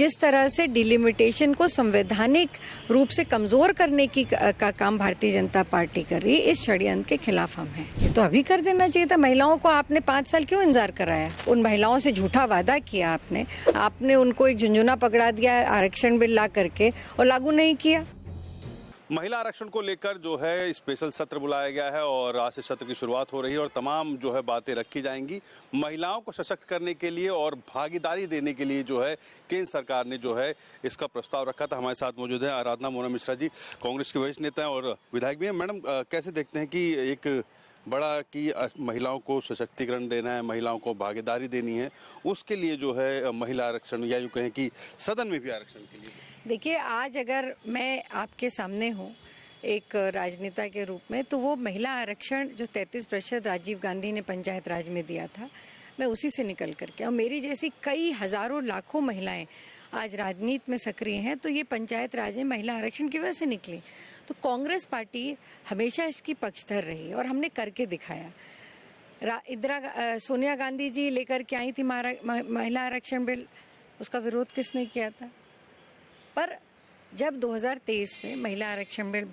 जिस तरह से डिलिमिटेशन को संवैधानिक रूप से कमज़ोर करने का काम भारतीय जनता पार्टी कर रही है, इस षड्यंत्र के खिलाफ हम हैं। ये तो अभी कर देना चाहिए था। महिलाओं को आपने 5 साल क्यों इंतजार कराया? उन महिलाओं से झूठा वादा किया आपने उनको एक झुंझुना पकड़ा दिया आरक्षण बिल ला करके और लागू नहीं किया। महिला आरक्षण को लेकर जो है स्पेशल सत्र बुलाया गया है और आज से सत्र की शुरुआत हो रही है और तमाम जो है बातें रखी जाएंगी। महिलाओं को सशक्त करने के लिए और भागीदारी देने के लिए जो है केंद्र सरकार ने जो है इसका प्रस्ताव रखा था। हमारे साथ मौजूद है आराधना मोना मिश्रा जी, कांग्रेस के वरिष्ठ नेता हैं और विधायक भी हैं। मैडम, कैसे देखते हैं कि एक बड़ा कि महिलाओं को सशक्तिकरण देना है, महिलाओं को भागीदारी देनी है, उसके लिए जो है महिला आरक्षण या यूँ कहें कि सदन में भी आरक्षण के लिए? देखिए, आज अगर मैं आपके सामने हूँ एक राजनेता के रूप में, तो वो महिला आरक्षण जो 33% राजीव गांधी ने पंचायत राज में दिया था, मैं उसी से निकल करके, और मेरी जैसी कई हज़ारों लाखों महिलाएं आज राजनीति में सक्रिय हैं, तो ये पंचायत राज में महिला आरक्षण की वजह से निकली। तो कांग्रेस पार्टी हमेशा इसकी पक्षधर रही और हमने करके दिखाया। सोनिया गांधी जी लेकर के आई थी महिला आरक्षण बिल, उसका विरोध किसने किया था? पर जब 2023 में महिला आरक्षण बिल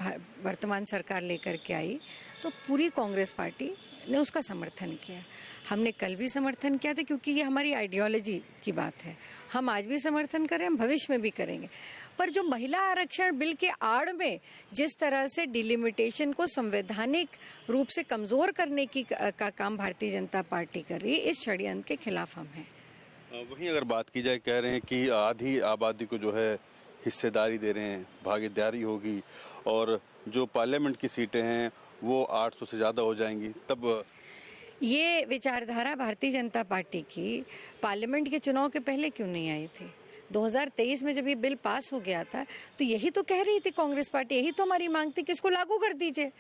वर्तमान सरकार लेकर के आई तो पूरी कांग्रेस पार्टी ने उसका समर्थन किया। हमने कल भी समर्थन किया था क्योंकि ये हमारी आइडियोलॉजी की बात है। हम आज भी समर्थन करें, हम भविष्य में भी करेंगे। पर जो महिला आरक्षण बिल के आड़ में जिस तरह से डिलिमिटेशन को संवैधानिक रूप से कमज़ोर करने का काम भारतीय जनता पार्टी कर रही है, इस षड्यंत्र के खिलाफ हम हैं। वहीं अगर बात की जाए, कह रहे हैं कि आधी आबादी को जो है हिस्सेदारी दे रहे हैं, भागीदारी होगी और जो पार्लियामेंट की सीटें हैं वो 800 से ज़्यादा हो जाएंगी। तब ये विचारधारा भारतीय जनता पार्टी की पार्लियामेंट के चुनाव के पहले क्यों नहीं आई थी? 2023 में जब ये बिल पास हो गया था तो यही तो कह रही थी कांग्रेस पार्टी, यही तो हमारी मांग थी कि इसको लागू कर दीजिए।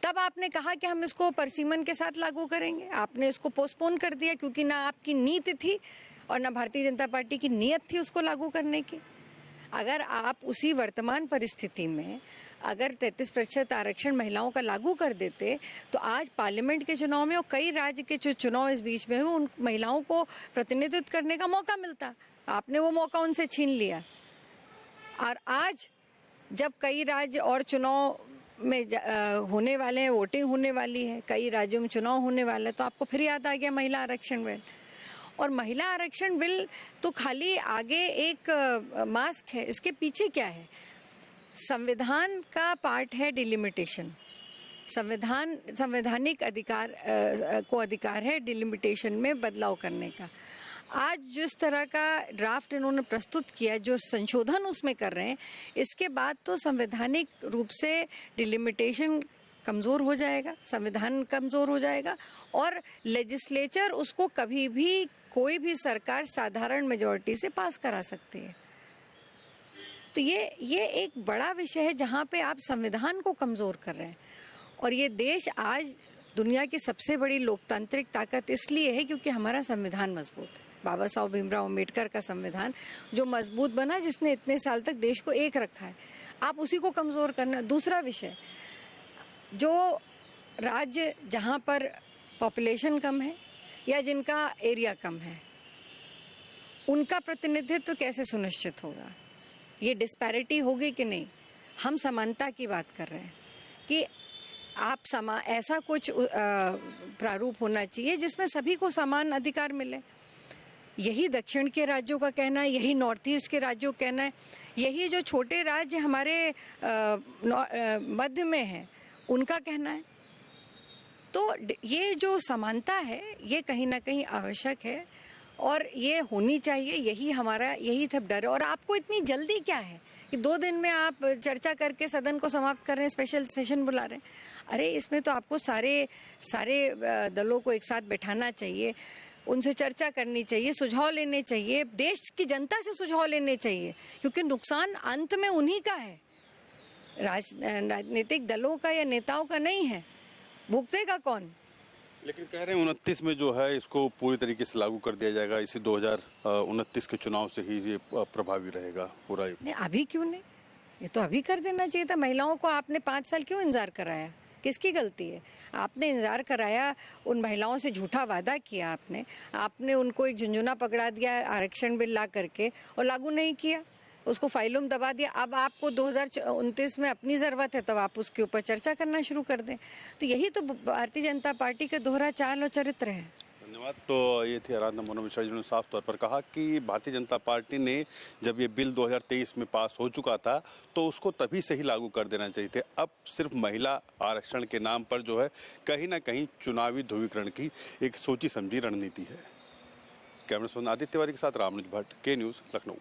तब आपने कहा कि हम इसको परसिमन के साथ लागू करेंगे। आपने इसको पोस्टपोन कर दिया क्योंकि ना आपकी नीति थी और ना भारतीय जनता पार्टी की नीयत थी उसको लागू करने की। अगर आप उसी वर्तमान परिस्थिति में अगर 33% आरक्षण महिलाओं का लागू कर देते तो आज पार्लियामेंट के चुनाव में और कई राज्य के जो चुनाव इस बीच में हुए उन महिलाओं को प्रतिनिधित्व करने का मौका मिलता। आपने वो मौका उनसे छीन लिया। और आज जब कई राज्य और चुनाव में होने वाले हैं, वोटिंग होने वाली है, कई राज्यों में चुनाव होने वाला है, तो आपको फिर याद आ गया महिला आरक्षण बिल। और महिला आरक्षण बिल तो खाली आगे एक मास्क है, इसके पीछे क्या है? संविधान का पार्ट है डिलिमिटेशन। संवैधानिक अधिकार है डिलिमिटेशन में बदलाव करने का। आज जिस तरह का ड्राफ्ट इन्होंने प्रस्तुत किया, जो संशोधन उसमें कर रहे हैं, इसके बाद तो संवैधानिक रूप से डिलिमिटेशन कमज़ोर हो जाएगा, संविधान कमज़ोर हो जाएगा और लेजिस्लेचर उसको कभी भी कोई भी सरकार साधारण मेजॉरिटी से पास करा सकती है। तो ये एक बड़ा विषय है जहाँ पे आप संविधान को कमज़ोर कर रहे हैं। और ये देश आज दुनिया की सबसे बड़ी लोकतांत्रिक ताकत इसलिए है क्योंकि हमारा संविधान मजबूत है। बाबा साहब भीमराव अम्बेडकर का संविधान जो मजबूत बना, जिसने इतने साल तक देश को एक रखा है, आप उसी को कमज़ोर करना। दूसरा विषय, जो राज्य जहाँ पर पॉपुलेशन कम है या जिनका एरिया कम है, उनका प्रतिनिधित्व कैसे सुनिश्चित होगा? ये डिस्पैरिटी होगी कि नहीं? हम समानता की बात कर रहे हैं कि आप ऐसा कुछ प्रारूप होना चाहिए जिसमें सभी को समान अधिकार मिले। यही दक्षिण के राज्यों का कहना है, यही नॉर्थ ईस्ट के राज्यों का कहना है, यही जो छोटे राज्य हमारे मध्य में हैं उनका कहना है। तो ये जो समानता है ये कहीं ना कहीं आवश्यक है और ये होनी चाहिए। यही सब डर है। और आपको इतनी जल्दी क्या है कि 2 दिन में आप चर्चा करके सदन को समाप्त कर रहे हैं, स्पेशल सेशन बुला रहे हैं? अरे इसमें तो आपको सारे दलों को एक साथ बैठाना चाहिए, उनसे चर्चा करनी चाहिए, सुझाव लेने चाहिए, देश की जनता से सुझाव लेने चाहिए, क्योंकि नुकसान अंत में उन्हीं का है, राजनीतिक दलों का या नेताओं का नहीं है। भुगतेगा कौन? लेकिन कह रहे हैं 29 में जो है इसको पूरी तरीके से लागू कर दिया जाएगा। इसी 2029 के चुनाव से ही ये प्रभावी रहेगा पूरा। नहीं, अभी क्यों नहीं? ये तो अभी कर देना चाहिए था। महिलाओं को आपने 5 साल क्यों इंतजार कराया? किसकी गलती है? आपने इंतज़ार कराया, उन महिलाओं से झूठा वादा किया आपने उनको एक झुंझुना पकड़ा दिया आरक्षण बिल ला करके और लागू नहीं किया, उसको फाइलों में दबा दिया। अब आपको 2029 में अपनी ज़रूरत है, तब आप उसके ऊपर चर्चा करना शुरू कर दें। तो यही तो भारतीय जनता पार्टी का दोहरा चाल और चरित्र है। धन्यवाद। तो ये थी आराधना मनोज मिश्रा जी ने साफ तौर पर कहा कि भारतीय जनता पार्टी ने जब ये बिल 2023 में पास हो चुका था तो उसको तभी से ही लागू कर देना चाहिए थे। अब सिर्फ महिला आरक्षण के नाम पर जो है कहीं ना कहीं चुनावी ध्रुवीकरण की एक सोची समझी रणनीति है। कैमरा पर्सन आदित्य तिवारी के साथ रामनुज भट्ट, के न्यूज़, लखनऊ।